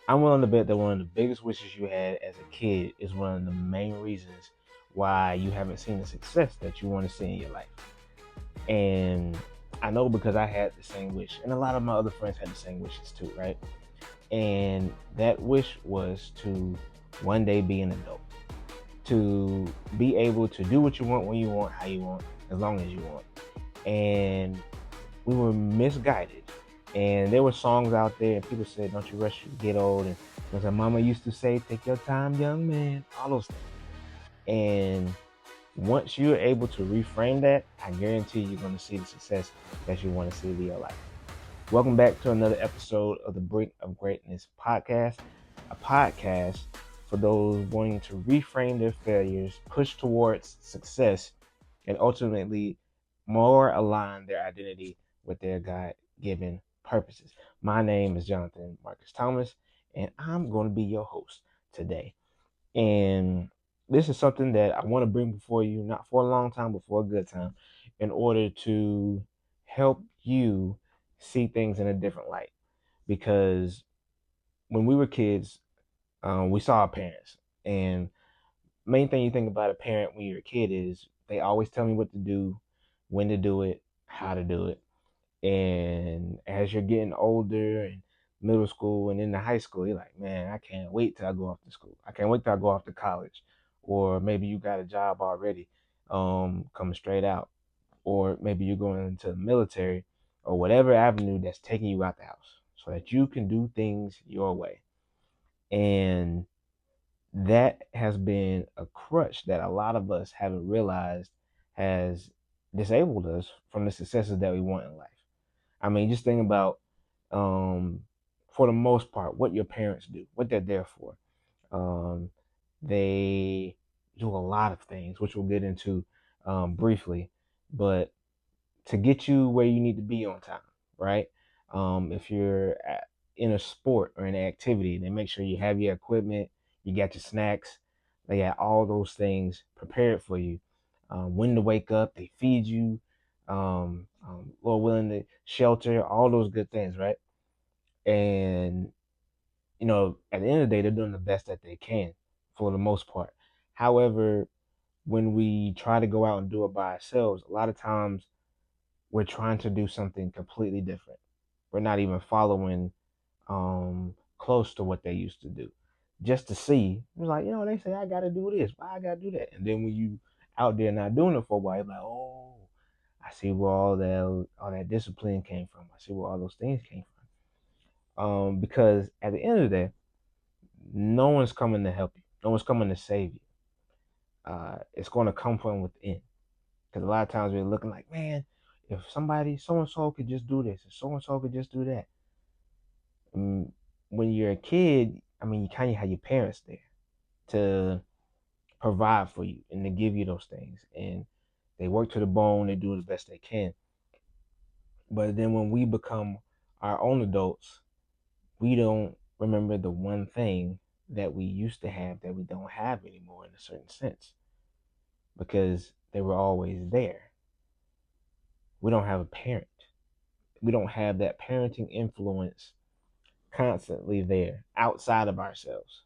I'm willing to bet that one of the biggest wishes you had as a kid is one of the main reasons why you haven't seen the success that you want to see in your life. And I know because I had the same wish, and a lot of my other friends had the same wishes too, right? And that wish was to one day be an adult, to be able to do what you want, when you want, how you want, as long as you want. And we were misguided. And there were songs out there, and people said, "Don't you rush to get old." And as our mama used to say, "Take your time, young man." All those things. And once you're able to reframe that, I guarantee you're going to see the success that you want to see in your life. Welcome back to another episode of the Brink of Greatness podcast, a podcast for those wanting to reframe their failures, push towards success, and ultimately more align their identity with their God given purposes. My name is Jonathan Marcus Thomas, and I'm going to be your host today. And this is something that I want to bring before you, not for a long time, but for a good time, in order to help you see things in a different light. Because when we were kids, we saw our parents. And main thing you think about a parent when you're a kid is they always tell me what to do, when to do it, how to do it. And as you're getting older and middle school and into high school, you're like, man, I can't wait till I go off to school. I can't wait till I go off to college. Or maybe you got a job already, coming straight out. Or maybe you're going into the military or whatever avenue that's taking you out the house so that you can do things your way. And that has been a crutch that a lot of us haven't realized has disabled us from the successes that we want in life. I mean, just think about, um, for the most part, what your parents do, what they're there for. Um, they do a lot of things, which we'll get into briefly, but to get you where you need to be on time, right? If you're in a sport or an activity, they make sure you have your equipment, you got your snacks, they got all those things prepared for you. When to wake up, they feed you, Lord willing, to shelter, all those good things, right? And at the end of the day, they're doing the best that they can for the most part. However, when we try to go out and do it by ourselves, a lot of times we're trying to do something completely different. We're not even following close to what they used to do. Just to see, it's like, they say I gotta do this, why I gotta do that? And then when you out there not doing it for a while, you're like, oh, I see where all that discipline came from. I see where all those things came from. Because at the end of the day, no one's coming to help you. No one's coming to save you. It's going to come from within. Because a lot of times we're looking like, man, if somebody, so and so could just do this, if so and so could just do that. And when you're a kid, I mean, you kind of have your parents there to provide for you and to give you those things. And they work to the bone, they do the best they can. But then when we become our own adults, we don't remember the one thing that we used to have that we don't have anymore in a certain sense because they were always there. We don't have a parent. We don't have that parenting influence constantly there outside of ourselves.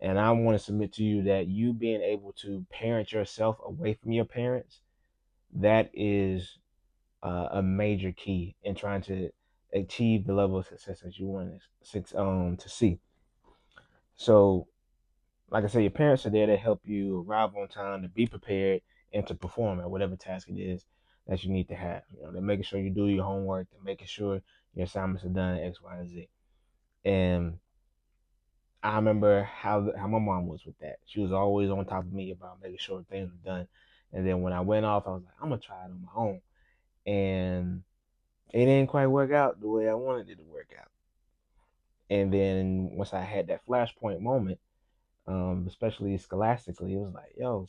And I want to submit to you that you being able to parent yourself away from your parents, that is a major key in trying to achieve the level of success that you want to see. So, like I said, your parents are there to help you arrive on time, to be prepared, and to perform at whatever task it is that you need to have. They're making sure you do your homework, they're making sure your assignments are done, X, Y, and Z. And I remember how my mom was with that. She was always on top of me about making sure things were done. And then when I went off, I was like, I'm gonna try it on my own. And it didn't quite work out the way I wanted it to work out. And then once I had that flashpoint moment, especially scholastically, it was like, yo,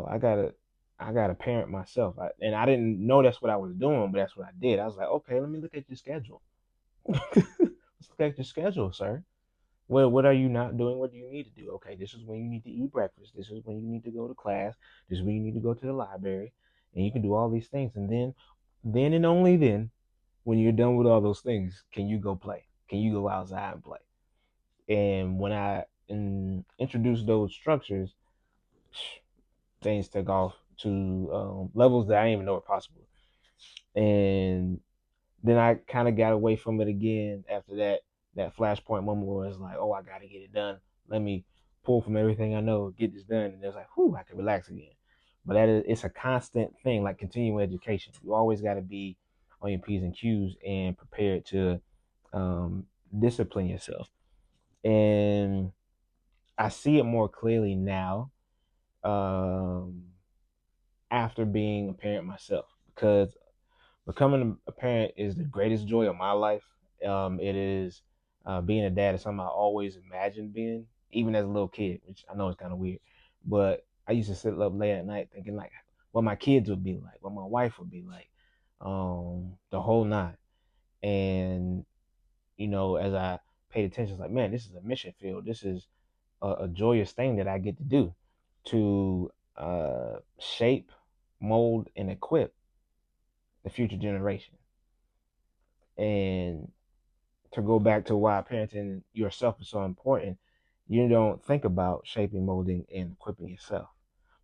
I gotta parent myself. And I didn't know that's what I was doing, but that's what I did. I was like, okay, let me look at your schedule. Let's look at your schedule, sir. What are you not doing? What do you need to do? Okay, this is when you need to eat breakfast. This is when you need to go to class. This is when you need to go to the library. And you can do all these things. And then and only then, when you're done with all those things, can you go play? can you go outside and play? And when I introduced those structures, things took off to levels that I didn't even know were possible. And then I kind of got away from it again after that flashpoint moment where it's like, oh, I got to get it done. Let me pull from everything I know, get this done, and it's like, whew, I can relax again. But it's a constant thing, like continuing education. You always got to be on your p's and q's and prepared to um, discipline yourself. And I see it more clearly now um, after being a parent myself, because becoming a parent is the greatest joy of my life. It is being a dad is something I always imagined being, even as a little kid, which I know is kind of weird. But I used to sit up late at night thinking like what my kids would be like, what my wife would be like, the whole nine. And as I paid attention, it's like, man, this is a mission field. This is a joyous thing that I get to do to shape, mold, and equip the future generation. And to go back to why parenting yourself is so important, you don't think about shaping, molding, and equipping yourself.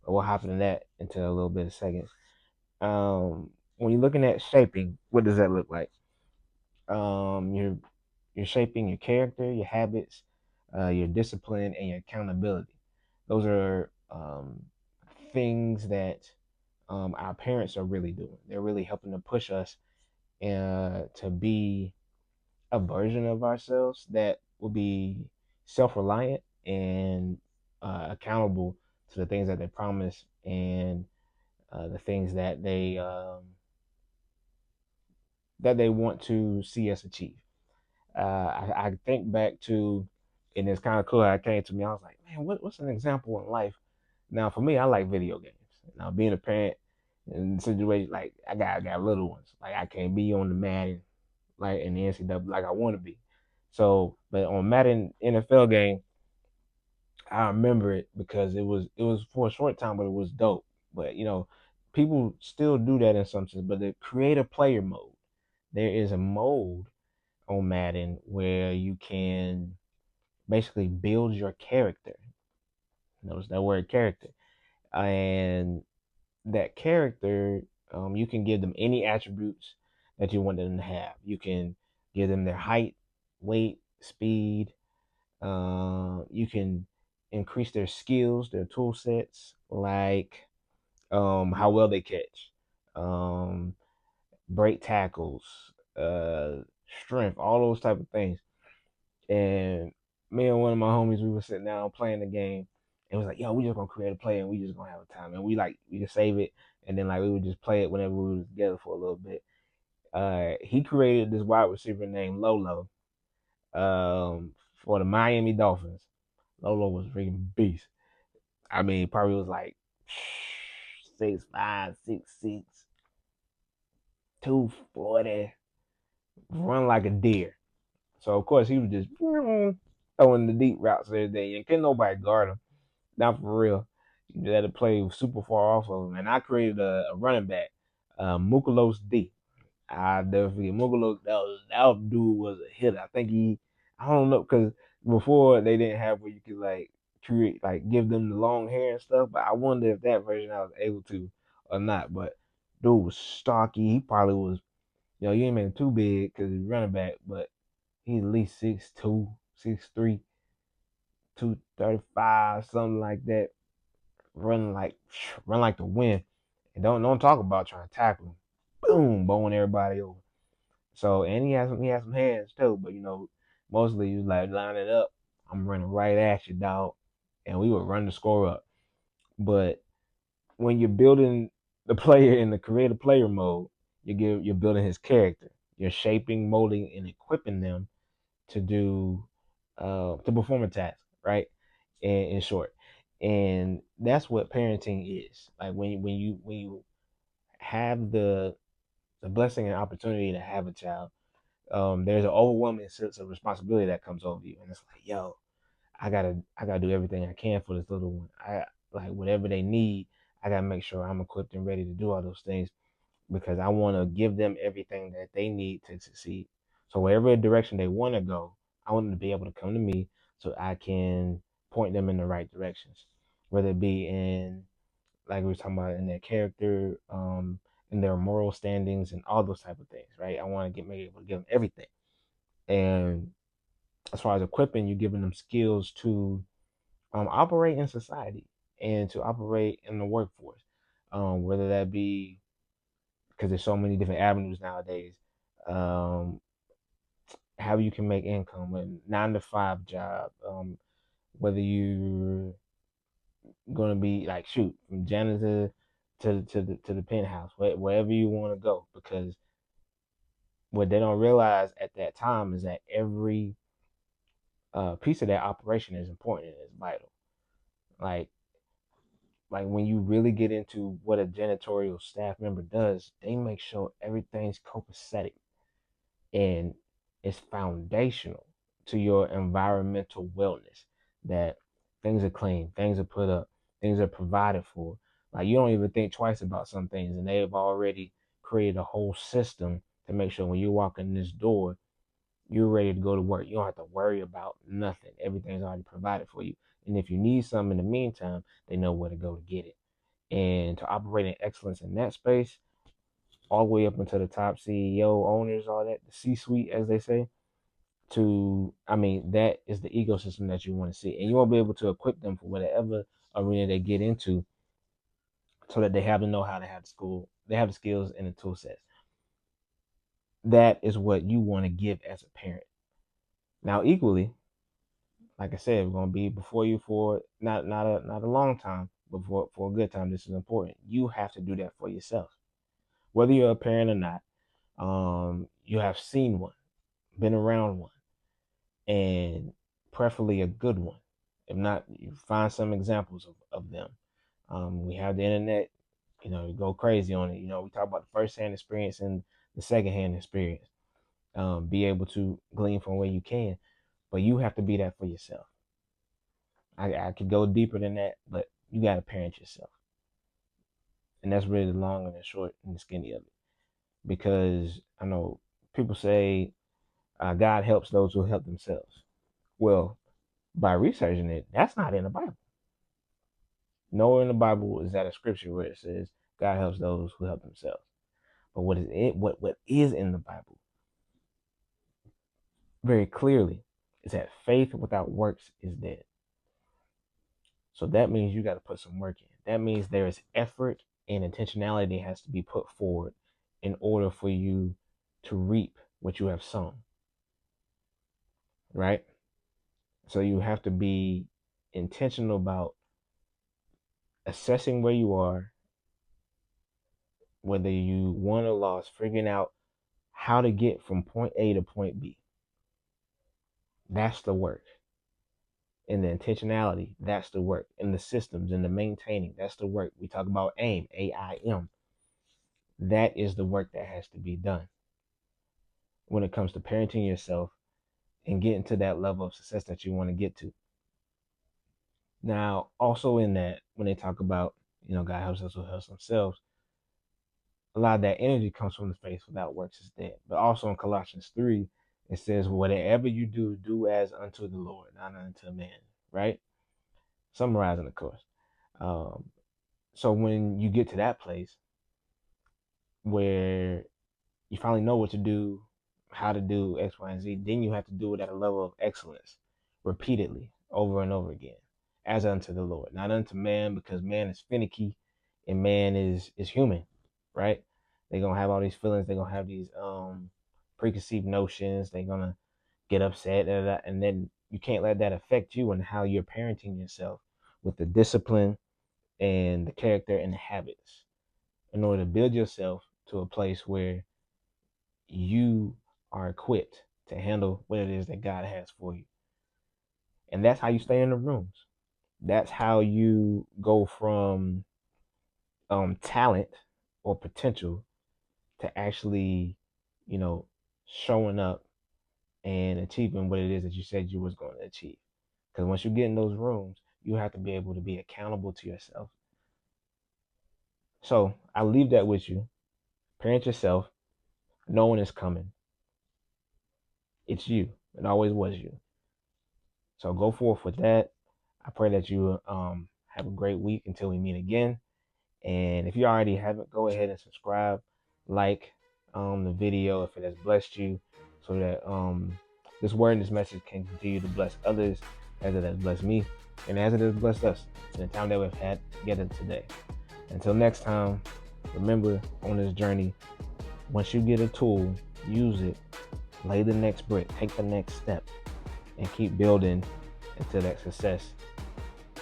But we'll hop into that into a little bit of seconds. When you're looking at shaping, what does that look like? You're shaping your character, your habits, your discipline, and your accountability. Those are things that our parents are really doing. They're really helping to push us to be a version of ourselves that will be self-reliant and accountable to the things that they promise and the things that they want to see us achieve. I think back to, and it's kind of cool how it came to me. I was like, man, what's an example in life? Now, for me, I like video games. Now, being a parent in situations like I got little ones. Like I can't be on the Madden like in the NCAA like I want to be. So, but on Madden NFL game, I remember it because it was for a short time, but it was dope. But people still do that in some sense. But the creative player mode, there is a mode on Madden where you can basically build your character. Notice that word character, and that character, you can give them any attributes that you want them to have. You can give them their height, weight, speed. You can increase their skills, their tool sets, like how well they catch, um, break tackles, strength, all those type of things. And me and one of my homies, we were sitting down playing the game, and it was like, yo, we just gonna create a play and we just gonna have a time, and we just save it, and then like we would just play it whenever we were together for a little bit. He created this wide receiver named Lolo, for the Miami Dolphins. Lolo was a freaking beast. I mean, probably was like 6'5", 6'6", 240, run like a deer. So of course he was just throwing the deep routes every day, and couldn't nobody guard him. Not for real. You just had to play super far off of him. And I created a running back, Mukalos D. I never forget Mukalos. That dude was a hitter. I think I don't know, because before they didn't have where you could like create, like give them the long hair and stuff. But I wonder if that version I was able to or not. But dude was stocky. He probably was, you ain't made him too big because he's running back, but he's at least 6'2", 6'3", 235, something like that. Run like run like the wind. And don't talk about trying to tackle him. Boom, bowing everybody over. So, and he has some hands too, but mostly you like line it up. I'm running right at you, dog. And we would run the score up. But when you're building the player in the creative player mode, you're building his character. You're shaping, molding, and equipping them to do to perform a task, right? In short, and that's what parenting is. Like when you have the blessing and opportunity to have a child, there's an overwhelming sense of responsibility that comes over you, and it's like, yo, I gotta do everything I can for this little one. I like whatever they need. I gotta make sure I'm equipped and ready to do all those things because I want to give them everything that they need to succeed. So wherever direction they want to go, I want them to be able to come to me so I can point them in the right directions, whether it be in, like we were talking about, in their character, in their moral standings, and all those type of things, right? I want to get be able to give them everything. And as far as equipping, you're giving them skills to operate in society and to operate in the workforce, whether that be because there's so many different avenues nowadays. Um, how you can make income, a 9 to 5 job, whether you're gonna be like shoot from janitor to the penthouse, wherever you want to go, because what they don't realize at that time is that every piece of that operation is important and is vital. Like like when you really get into what a janitorial staff member does, they make sure everything's copacetic and it's foundational to your environmental wellness. That things are clean, things are put up, things are provided for. Like you don't even think twice about some things, and they've already created a whole system to make sure when you walk in this door, you're ready to go to work. You don't have to worry about nothing. Everything's already provided for you. And if you need something in the meantime, they know where to go to get it. And to operate in excellence in that space, all the way up into the top CEO, owners, all that, the C-suite, as they say, I mean, that is the ecosystem that you want to see. And you won't be able to equip them for whatever arena they get into so that they have the know-how, they have the skills and the tool sets. That is what you want to give as a parent. Now, equally, like I said, we're gonna be before you for not a long time, but for a good time. This is important. You have to do that for yourself, whether you're a parent or not. You have seen one, been around one, and preferably a good one. If not, you find some examples of them. We have the internet, go crazy on it. We talk about the first hand experience and the second hand experience. Be able to glean from where you can, but you have to be that for yourself. I could go deeper than that, but you got to parent yourself. And that's really the long and the short and the skinny of it. Because I know people say God helps those who help themselves. Well, by researching it, that's not in the Bible. Nowhere in the Bible is that a scripture where it says God helps those who help themselves. But what is in the Bible very clearly is that faith without works is dead. So that means you got to put some work in. That means there is effort and intentionality has to be put forward in order for you to reap what you have sown. Right? So you have to be intentional about assessing where you are, whether you won or lost, figuring out how to get from point A to point B. That's the work. And the intentionality, that's the work. And the systems and the maintaining, that's the work. We talk about AIM, AIM. That is the work that has to be done when it comes to parenting yourself and getting to that level of success that you want to get to. Now, also in that, when they talk about, God helps us who helps themselves, a lot of that energy comes from the faith without works is dead. But also in Colossians 3, it says, whatever you do, do as unto the Lord, not unto man, right? Summarizing, of course. Um, so when you get to that place where you finally know what to do, how to do X, Y, and Z, then you have to do it at a level of excellence repeatedly over and over again, as unto the Lord, not unto man, because man is finicky and man is human, right? They're gonna have all these feelings, they're gonna have these preconceived notions, they're gonna get upset, and then you can't let that affect you and how you're parenting yourself with the discipline and the character and the habits in order to build yourself to a place where you are equipped to handle what it is that God has for you. And that's how you stay in the rooms. That's how you go from talent or potential to actually, you know, showing up and achieving what it is that you said you was going to achieve. Because once you get in those rooms, you have to be able to be accountable to yourself. So I leave that with you. Parent yourself. No one is coming. It's you. It always was you. So go forth with that. I pray that you have a great week until we meet again. And if you already haven't, go ahead and subscribe, like the video if it has blessed you, so that this word and this message can continue to bless others as it has blessed me and as it has blessed us in the time that we've had together today. Until next time, remember on this journey, once you get a tool, use it, lay the next brick, take the next step, and keep building until that success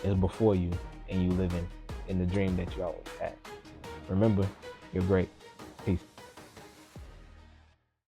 is before you and you living in the dream that you always had. Remember, you're great.